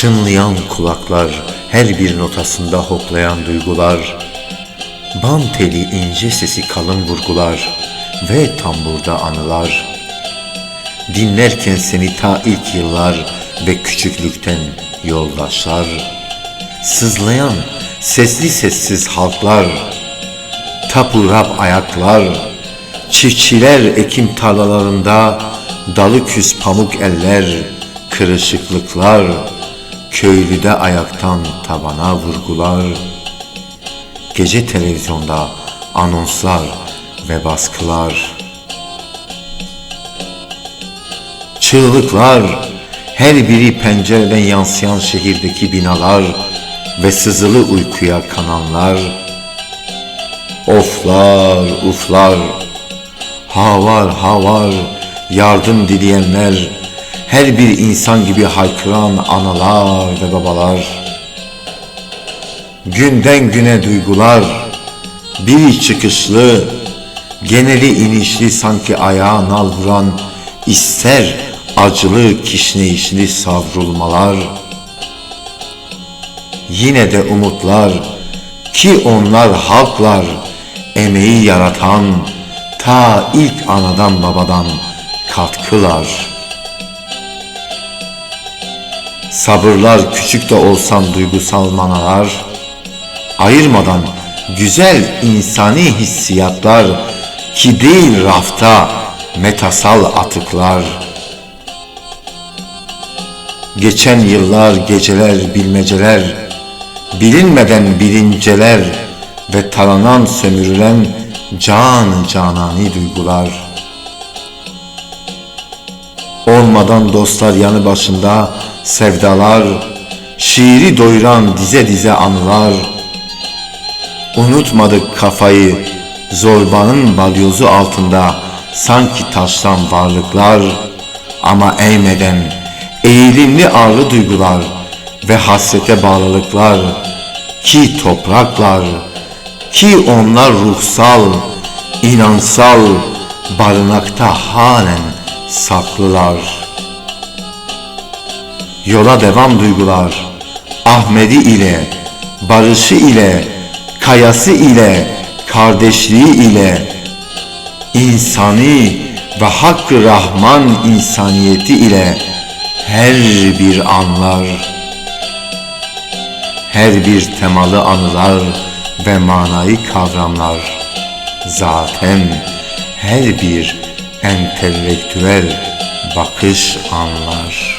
Çınlayan kulaklar, her bir notasında hoplayan duygular, bam teli ince sesi kalın vurgular ve tamburda anılar. Dinlerken seni ta ilk yıllar ve küçüklükten yoldaşlar, sızlayan sesli sessiz halklar, tapurap ayaklar, çiftçiler ekim tarlalarında, dalı küs pamuk eller, kırışıklıklar, köylüde ayaktan tabana vurgular, gece televizyonda anonslar ve baskılar, çığlıklar, her biri pencereden yansıyan şehirdeki binalar ve sızılı uykuya kananlar, oflar, uflar, havar, havar, yardım dileyenler, her bir insan gibi haykıran analar ve babalar, günden güne duygular, biri çıkışlı, geneli inişli, sanki ayağa nal vuran, ister acılı kişneyişli savrulmalar, yine de umutlar ki onlar halklar, emeği yaratan, ta ilk anadan babadan katkılar. Sabırlar, küçük de olsam duygusal manalar, ayırmadan güzel insani hissiyatlar ki değil rafta metasal atıklar. Geçen yıllar, geceler, bilmeceler, bilinmeden bilinceler ve taranan sömürülen canani duygular. Olmadan dostlar yanı başında sevdalar, şiiri doyuran dize dize anılar. Unutmadık kafayı, zorbanın balyozu altında sanki taştan varlıklar, ama eğmeden eğilimli ağrı duygular ve hasrete bağlılıklar ki topraklar, ki onlar ruhsal, inansal barınakta halen saklılar. Yola devam duygular, Ahmedi ile, barışı ile, kayası ile, kardeşliği ile, insani ve hakkı Rahman insaniyeti ile her bir anlar, her bir temalı anılar ve manayı kavramlar, zaten her bir entelektüel bakış anlar.